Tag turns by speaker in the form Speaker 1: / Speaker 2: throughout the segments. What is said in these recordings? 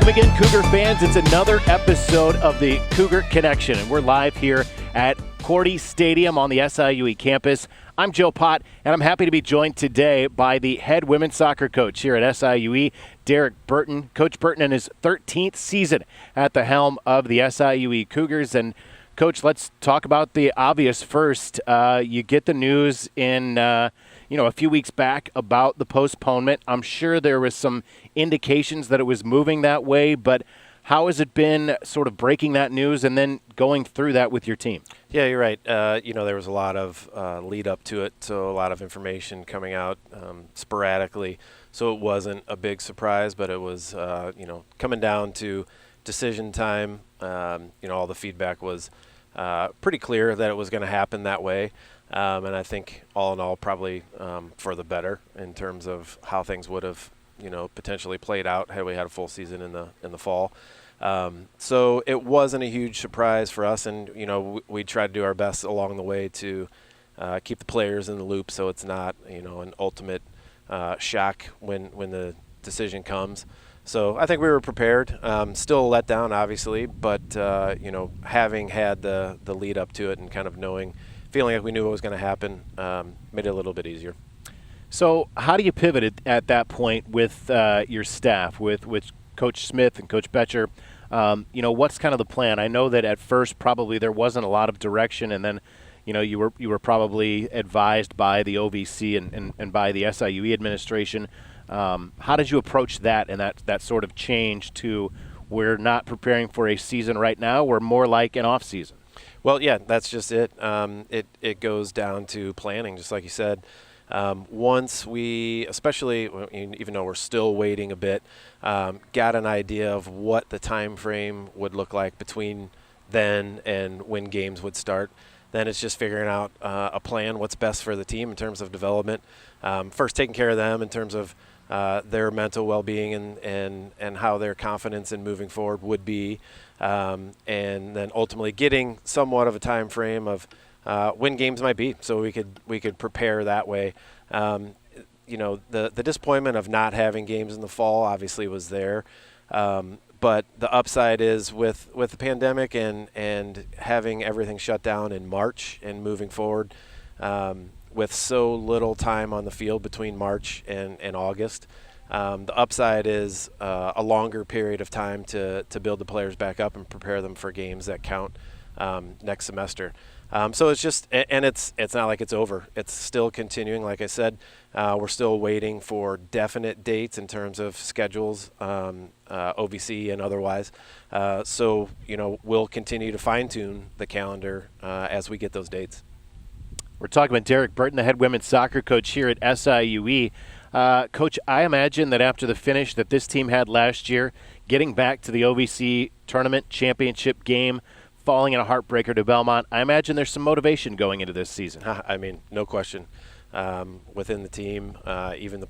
Speaker 1: Welcome again, Cougar fans. It's another episode of the Cougar Connection, and we're live here at Cordy Stadium on the SIUE campus. I'm Joe Pott, and I'm happy to be joined today by the head women's soccer coach here at SIUE, Derek Burton. Coach Burton in his 13th season at the helm of the SIUE Cougars. And Coach, let's talk about the obvious first. You get the news in a few weeks back about the postponement. I'm sure there was some indications that it was moving that way, but how has it been sort of breaking that news and then going through that with your team?
Speaker 2: Yeah, you're right. There was a lot of lead up to it, so a lot of information coming out sporadically. So it wasn't a big surprise, but it was, coming down to decision time. All the feedback was pretty clear that it was going to happen that way. And I think all in all, probably for the better in terms of how things would have, potentially played out had we had a full season in the fall. So it wasn't a huge surprise for us, and we tried to do our best along the way to keep the players in the loop, so it's not an ultimate shock when the decision comes. So I think we were prepared. Still a letdown, obviously, but having had the lead up to it and kind of feeling like we knew what was going to happen made it a little bit easier.
Speaker 1: So how do you pivot at that point with your staff, with Coach Smith and Coach Betcher? What's kind of the plan? I know that at first probably there wasn't a lot of direction, and then you were probably advised by the OVC and by the SIUE administration. How did you approach that and that sort of change to we're not preparing for a season right now, we're more like an off season?
Speaker 2: Well, yeah, that's just it. It goes down to planning, just like you said. Once we, especially even though we're still waiting a bit, got an idea of what the time frame would look like between then and when games would start, then it's just figuring out a plan, what's best for the team in terms of development. First, taking care of them in terms of their mental well-being and how their confidence in moving forward would be. And then ultimately getting somewhat of a time frame of when games might be, so we could prepare that way. The disappointment of not having games in the fall obviously was there, but the upside is with the pandemic and having everything shut down in March and moving forward with so little time on the field between March and August. The upside is a longer period of time to build the players back up and prepare them for games that count next semester. So it's just, and it's not like it's over. It's still continuing. Like I said, we're still waiting for definite dates in terms of schedules, OVC and otherwise. So we'll continue to fine tune the calendar as we get those dates.
Speaker 1: We're talking about Derek Burton, the head women's soccer coach here at SIUE. Coach, I imagine that after the finish that this team had last year, getting back to the OVC tournament championship game, falling in a heartbreaker to Belmont, I imagine there's some motivation going into this season.
Speaker 2: I mean, no question. Within the team, even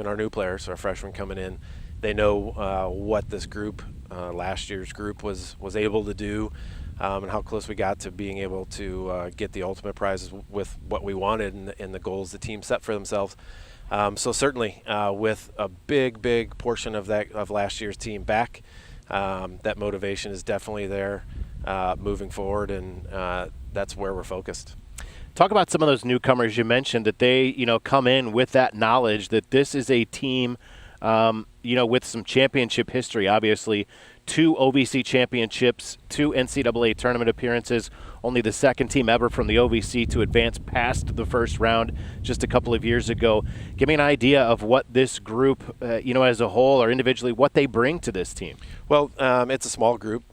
Speaker 2: our new players, our freshmen coming in, they know what this group, last year's group, was able to do, and how close we got to being able to get the ultimate prizes with what we wanted and the goals the team set for themselves. So certainly, with a big portion of last year's team back, that motivation is definitely there moving forward, and that's where we're focused.
Speaker 1: Talk about some of those newcomers you mentioned, that they come in with that knowledge that this is a team with some championship history. Obviously, 2 OVC championships, 2 NCAA tournament appearances, only the second team ever from the OVC to advance past the first round just a couple of years ago. Give me an idea of what this group, as a whole or individually, what they bring to this team.
Speaker 2: Well, it's a small group,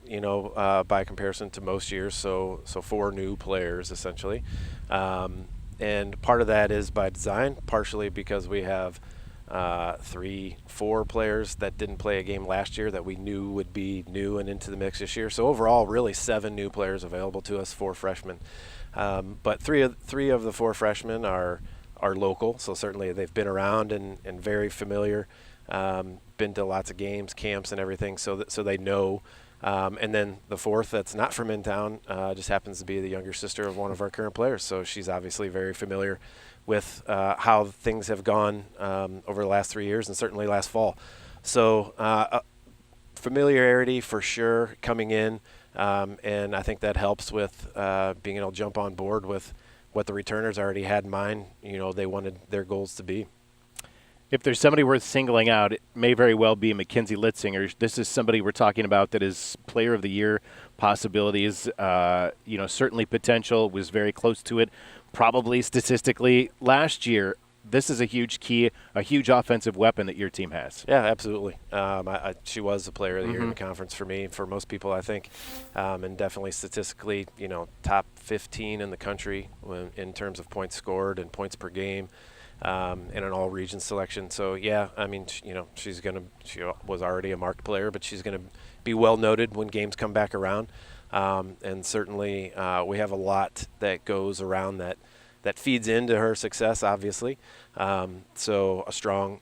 Speaker 2: by comparison to most years, so 4 new players essentially. And part of that is by design, partially because we have 3-4 players that didn't play a game last year that we knew would be new and into the mix this year. So overall, really 7 new players available to us, 4 freshmen. But three of the 4 freshmen are local, so certainly they've been around and very familiar, been to lots of games, camps, and everything, so they know. And then the 4th that's not from in town just happens to be the younger sister of one of our current players, so she's obviously very familiar with how things have gone over the last 3 years and certainly last fall. So familiarity for sure coming in, and I think that helps with being able to jump on board with what the returners already had in mind. They wanted their goals to be.
Speaker 1: If there's somebody worth singling out, it may very well be Mackenzie Litzinger. This is somebody we're talking about that is Player of the Year possibilities. Certainly potential, was very close to it, probably statistically last year. This is a huge key, a huge offensive weapon that your team has.
Speaker 2: Yeah, absolutely. She was the Player of the Year in the conference for me, for most people, I think, and definitely statistically, top 15 in the country in terms of points scored and points per game. In an all-region selection. So, yeah, I mean, she was already a marked player, but she's going to be well-noted when games come back around. And certainly we have a lot that goes around that feeds into her success, obviously. So a strong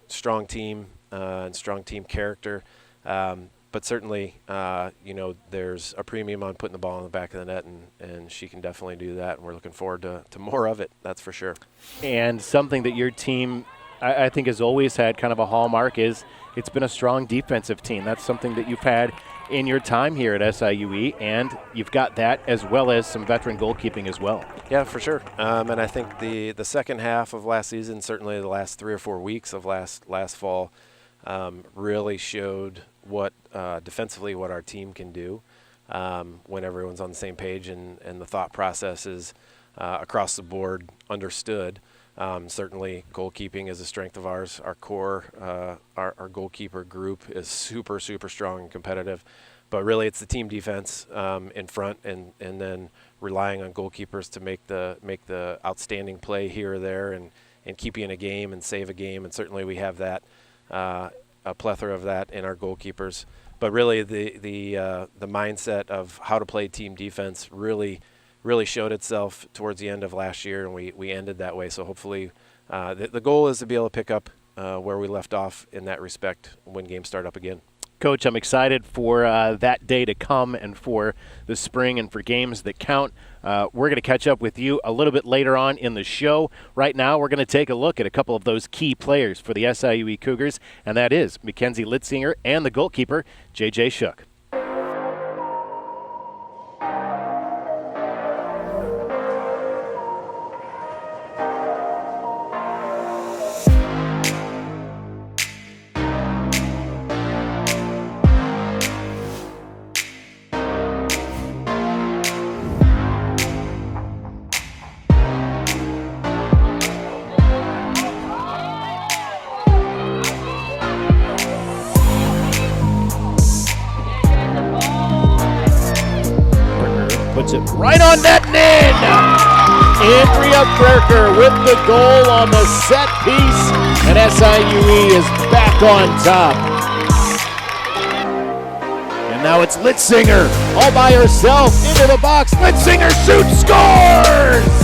Speaker 2: team and strong team character. But certainly, there's a premium on putting the ball in the back of the net, and she can definitely do that, and we're looking forward to more of it, that's for sure.
Speaker 1: And something that your team, I think, has always had kind of a hallmark is it's been a strong defensive team. That's something that you've had in your time here at SIUE, and you've got that as well as some veteran goalkeeping as well.
Speaker 2: Yeah, for sure. And I think the second half of last season, certainly the last 3 or 4 weeks of last fall, really showed what defensively what our team can do when everyone's on the same page and the thought process is across the board understood. Certainly goalkeeping is a strength of ours. Our core, our goalkeeper group is super, super strong and competitive. But really it's the team defense in front and then relying on goalkeepers to make the outstanding play here or there and keep you in a game and save a game. And certainly we have that, a plethora of that in our goalkeepers. But really the mindset of how to play team defense really showed itself towards the end of last year, and we ended that way. So hopefully the goal is to be able to pick up where we left off in that respect when games start up again.
Speaker 1: Coach, I'm excited for that day to come and for the spring and for games that count. We're going to catch up with you a little bit later on in the show. Right now, we're going to take a look at a couple of those key players for the SIUE Cougars, and that is Mackenzie Litzinger and the goalkeeper, J.J. Shook. Puts it right on net and in. Andrea Berker with the goal on the set piece, and SIUE is back on top. And now it's Litzinger all by herself into the box. Litzinger shoots, scores!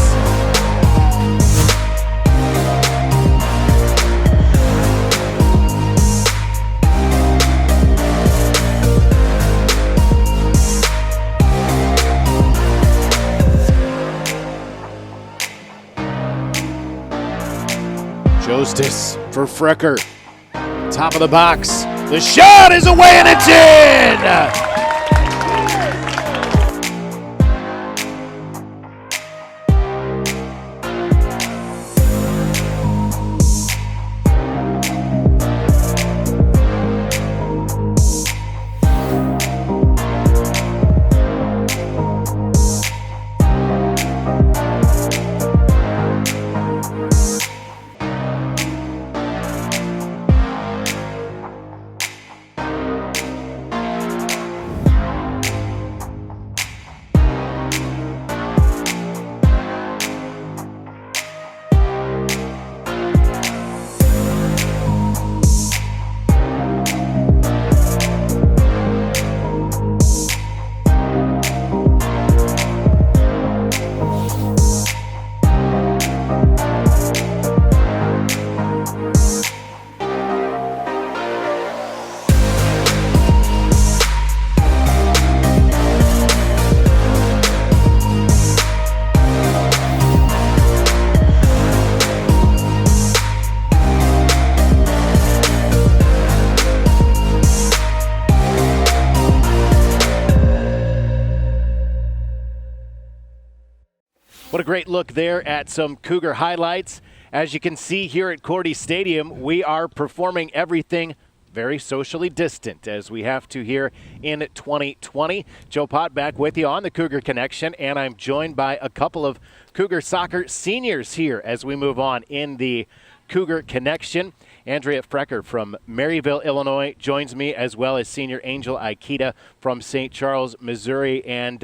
Speaker 1: Jostis for Frecker. Top of the box. The shot is away and it's in! What a great look there at some Cougar highlights. As you can see here at Cordy Stadium, we are performing everything very socially distant, as we have to here in 2020. Joe Pott back with you on the Cougar Connection, and I'm joined by a couple of Cougar soccer seniors here as we move on in the Cougar Connection. Andrea Frecker from Maryville, Illinois joins me, as well as senior Angel Aikita from St. Charles, Missouri. And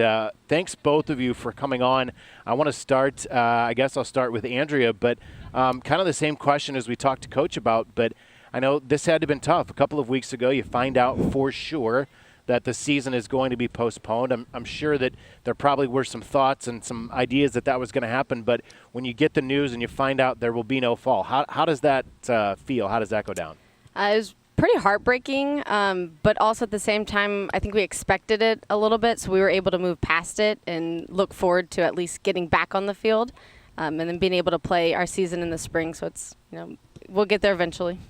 Speaker 1: thanks both of you for coming on. I want to start, I guess I'll start with Andrea, but kind of the same question as we talked to Coach about, but I know this had to have been tough. A couple of weeks ago, you find out for sure that the season is going to be postponed. I'm sure that there probably were some thoughts and some ideas that was going to happen, but when you get the news and you find out there will be no fall, how does that feel? How does that go down?
Speaker 3: It was pretty heartbreaking, but also at the same time, I think we expected it a little bit, so we were able to move past it and look forward to at least getting back on the field and then being able to play our season in the spring. So it's, we'll get there eventually.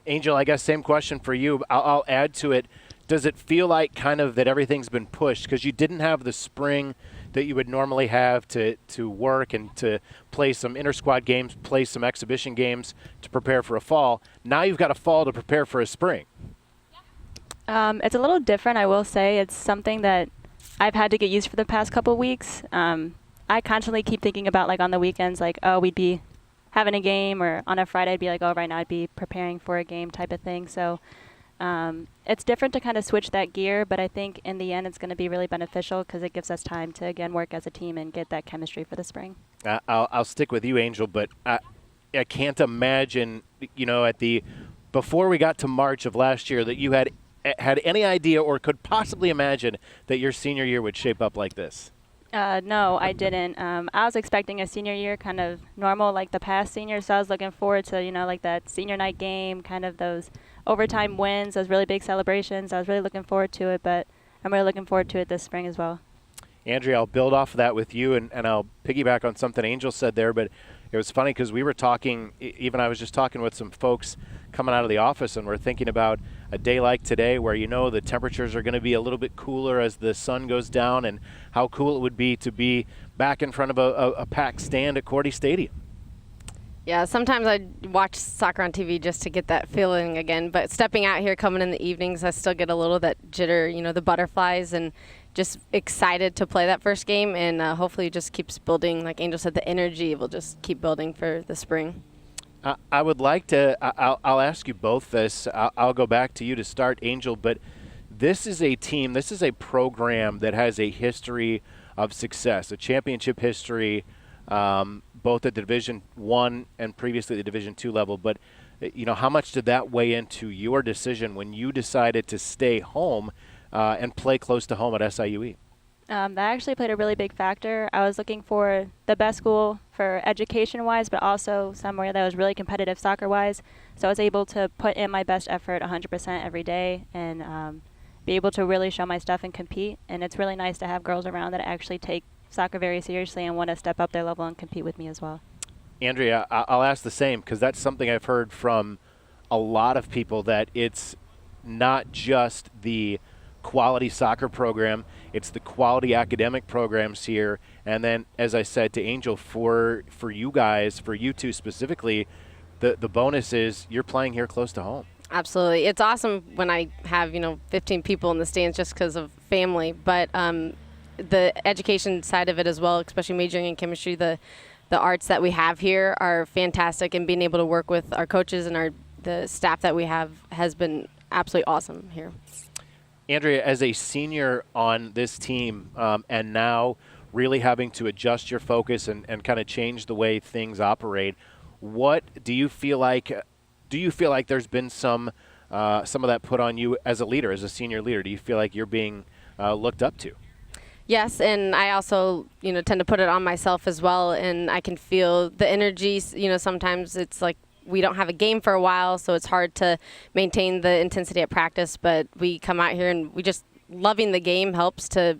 Speaker 1: Angel, I guess same question for you. I'll add to it. Does it feel like kind of that everything's been pushed because you didn't have the spring that you would normally have to work and to play some inter-squad games, play some exhibition games to prepare for a fall? Now you've got a fall to prepare for a spring.
Speaker 4: It's a little different, I will say. It's something that I've had to get used for the past couple of weeks. I constantly keep thinking about, like, on the weekends, like, oh, we'd be having a game, or on a Friday I'd be like, oh, right now I'd be preparing for a game type of thing. So it's different to kind of switch that gear, but I think in the end it's going to be really beneficial because it gives us time to, again, work as a team and get that chemistry for the spring.
Speaker 1: I'll stick with you, Angel, but I can't imagine, before we got to March of last year, that you had any idea or could possibly imagine that your senior year would shape up like this.
Speaker 4: No, I didn't. I was expecting a senior year kind of normal like the past seniors, so I was looking forward to, like that senior night game, kind of those overtime wins, those really big celebrations. I was really looking forward to it, but I'm really looking forward to it this spring as well.
Speaker 1: Andrea, I'll build off of that with you, and I'll piggyback on something Angel said there, but it was funny because we were talking, even I was just talking with some folks coming out of the office, and we're thinking about a day like today where the temperatures are going to be a little bit cooler as the sun goes down, and how cool it would be to be back in front of a packed stand at Cordy Stadium.
Speaker 3: Yeah, sometimes I watch soccer on TV just to get that feeling again, but stepping out here, coming in the evenings, I still get a little that jitter, the butterflies, and just excited to play that first game, and hopefully it just keeps building. Like Angel said, the energy will just keep building for the spring.
Speaker 1: I would like to, I'll ask you both this. I'll go back to you to start, Angel, but this is a team, this is a program that has a history of success, a championship history, both at the Division I and previously the Division II level. But, how much did that weigh into your decision when you decided to stay home and play close to home at SIUE?
Speaker 4: That actually played a really big factor. I was looking for the best school for education-wise, but also somewhere that was really competitive soccer-wise. So I was able to put in my best effort 100% every day and be able to really show my stuff and compete. And it's really nice to have girls around that actually take soccer very seriously and want to step up their level and compete with me as well.
Speaker 1: Andrea, I'll ask the same because that's something I've heard from a lot of people, that it's not just the quality soccer program, it's the quality academic programs here. And then, as I said to Angel, for you guys, for you two specifically, the bonus is you're playing here close to home.
Speaker 3: Absolutely. It's awesome when I have, 15 people in the stands just because of family, but the education side of it as well, especially majoring in chemistry, the arts that we have here are fantastic, and being able to work with our coaches and the staff that we have has been absolutely awesome here.
Speaker 1: Andrea, as a senior on this team, and now really having to adjust your focus and kind of change the way things operate, what do you feel like? Do you feel like there's been some of that put on you as a leader, as a senior leader? Do you feel like you're being looked up to?
Speaker 3: Yes, and I also, tend to put it on myself as well, and I can feel the energy. Sometimes it's like we don't have a game for a while, so it's hard to maintain the intensity at practice, but we come out here and we just loving the game helps to,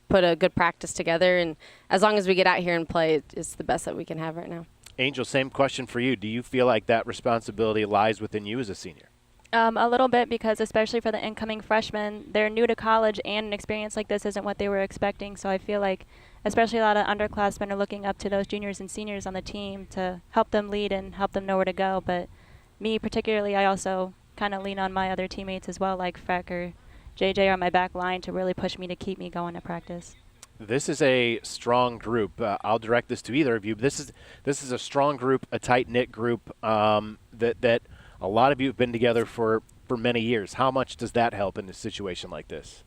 Speaker 3: put a good practice together, and as long as we get out here and play, it's the best that we can have right now.
Speaker 1: Angel, same question for you. Do you feel like that responsibility lies within you as a senior?
Speaker 4: A little bit, because especially for the incoming freshmen, they're new to college, and an experience like this isn't what they were expecting. So I feel like especially a lot of underclassmen are looking up to those juniors and seniors on the team to help them lead and help them know where to go. But me particularly, I also kind of lean on my other teammates as well, like Freck or JJ on my back line to really push me to keep me going at practice.
Speaker 1: This is a strong group. I'll direct this to either of you. This is a strong group, a tight-knit group that a lot of you have been together for many years. How much does that help in a situation like this?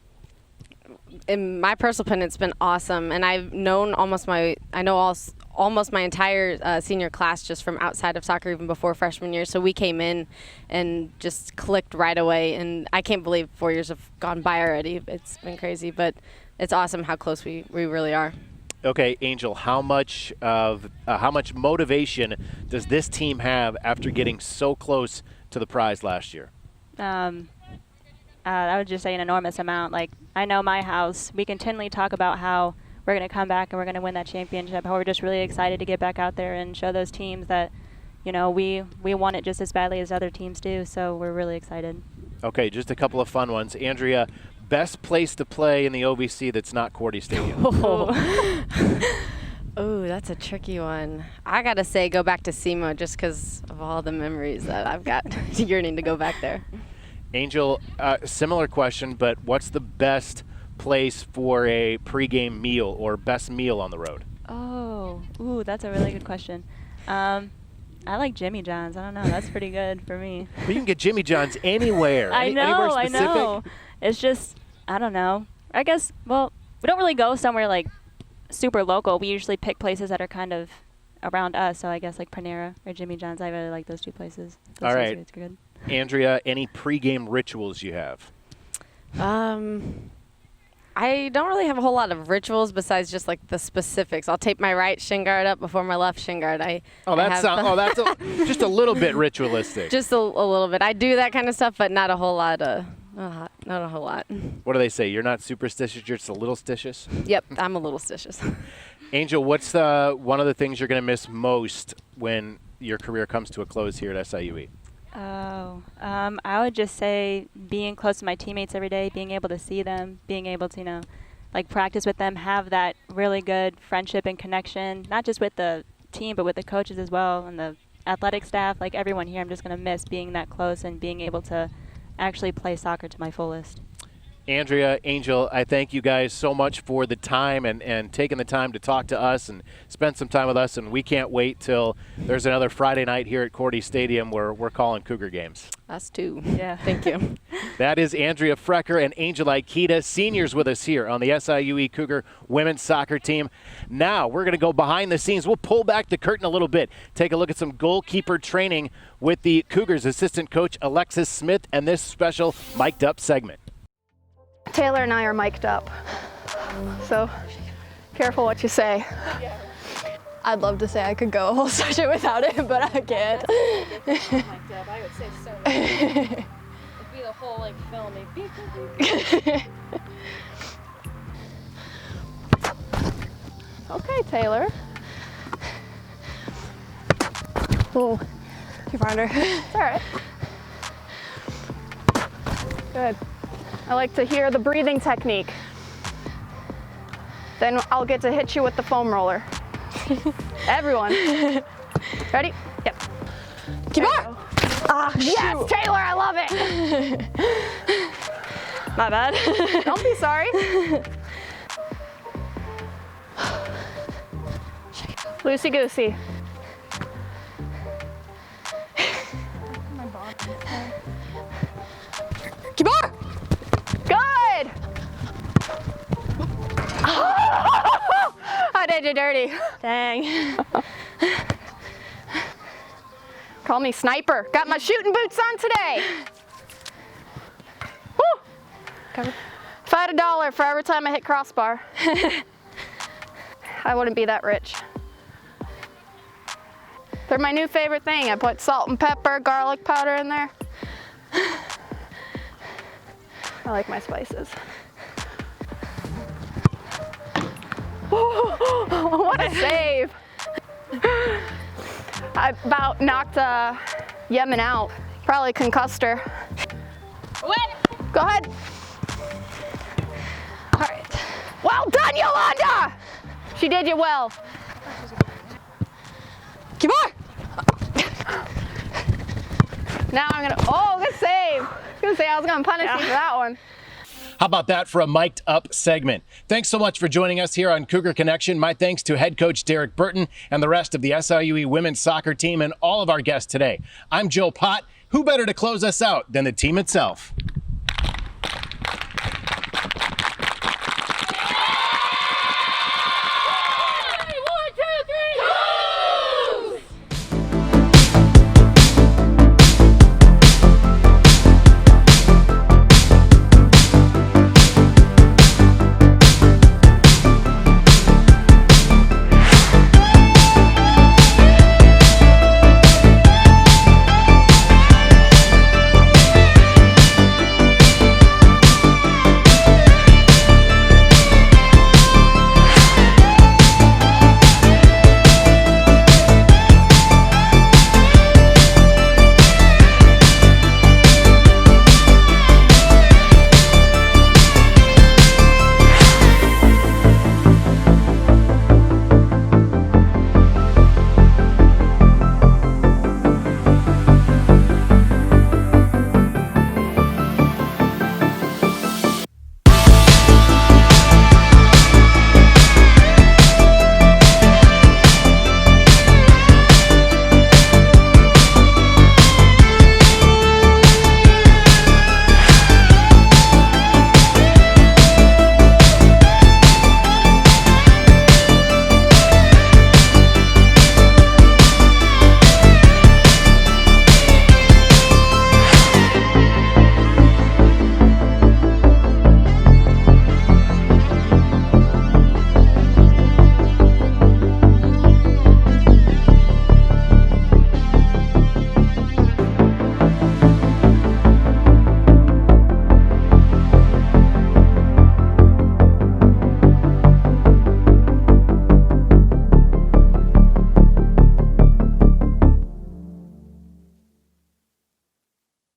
Speaker 3: In my personal opinion, it's been awesome, and I've known almost my entire senior class just from outside of soccer, even before freshman year. So we came in and just clicked right away, and I can't believe 4 years have gone by already. It's been crazy, but it's awesome how close we really are.
Speaker 1: Okay, Angel, how much motivation does this team have after getting so close to the prize last year?
Speaker 4: I would just say an enormous amount. Like, I know my house, we continually talk about how we're going to come back and we're going to win that championship, how we're just really excited to get back out there and show those teams that, you know, we want it just as badly as other teams do, so we're really excited.
Speaker 1: Okay, just a couple of fun ones. Andrea, best place to play in the OVC that's not Cordy Stadium?
Speaker 3: Oh, that's a tricky one. I got to say go back to SEMO just because of all the memories that I've got yearning to go back there.
Speaker 1: Angel, similar question, but what's the best place for a pregame meal or best meal on the road?
Speaker 4: Oh, ooh, that's a really good question. I like Jimmy John's. I don't know. That's pretty good for me.
Speaker 1: But you can get Jimmy John's anywhere.
Speaker 4: I
Speaker 1: Anywhere specific?
Speaker 4: know. It's just, I don't know. I guess, well, we don't really go somewhere like super local. We usually pick places that are kind of around us. So I guess like Panera or Jimmy John's. I really like those two places.
Speaker 1: All right.
Speaker 4: It's good.
Speaker 1: Andrea, any pregame rituals you have?
Speaker 3: I don't really have a whole lot of rituals besides just like the specifics. I'll tape my right shin guard up before my left shin guard.
Speaker 1: That's just a little bit ritualistic.
Speaker 3: Just a little bit. I do that kind of stuff, but not a whole lot. Not a whole lot.
Speaker 1: What do they say? You're not superstitious, you're just a little stitious?
Speaker 3: Yep, I'm a little stitious.
Speaker 1: Angel, what's one of the things you're going to miss most when your career comes to a close here at SIUE?
Speaker 4: I would just say being close to my teammates every day, being able to see them, being able to, you know, like practice with them, have that really good friendship and connection, not just with the team, but with the coaches as well and the athletic staff, like everyone here. I'm just going to miss being that close and being able to actually play soccer to my fullest.
Speaker 1: Andrea, Angel, I thank you guys so much for the time and taking the time to talk to us and spend some time with us. And we can't wait till there's another Friday night here at Cordy Stadium where we're calling Cougar games.
Speaker 3: Us too.
Speaker 4: Yeah.
Speaker 3: Thank you.
Speaker 1: That is Andrea Frecker and Angel Aikita, seniors with us here on the SIUE Cougar women's soccer team. Now we're going to go behind the scenes. We'll pull back the curtain a little bit, take a look at some goalkeeper training with the Cougars assistant coach Alexis Smith and this special mic'd up segment.
Speaker 5: Taylor and I are mic'd up, so careful what you say. I'd love to say I could go a whole session without it, but I can't.
Speaker 6: Mic'd up, I would say so. It'd be the whole like film. Beep, beep, beep.
Speaker 5: Okay, Taylor. Oh, too far under. It's all right. Good. I like to hear the breathing technique. Then I'll get to hit you with the foam roller. Everyone. Ready? Yep. Keep on! Ah, yes, Taylor, I love it!
Speaker 4: My bad.
Speaker 5: Don't be sorry. Loosey-goosey. Keep on! Good! I did you dirty.
Speaker 4: Dang.
Speaker 5: Call me sniper. Got my shooting boots on today. Woo! If I had $1 for every time I hit crossbar, I wouldn't be that rich. They're my new favorite thing. I put salt and pepper, garlic powder in there. I like my spices. What a save. I about knocked Yemen out. Probably concussed her. Go ahead. All right. Well done, Yolanda! She did you well. Keep on. Now I'm gonna, oh, good save. I was gonna say I was gonna punish you for that one.
Speaker 1: How about that for a mic'd up segment? Thanks so much for joining us here on Cougar Connection. My thanks to head coach Derek Burton and the rest of the SIUE women's soccer team and all of our guests today. I'm Joe Pott. Who better to close us out than the team itself?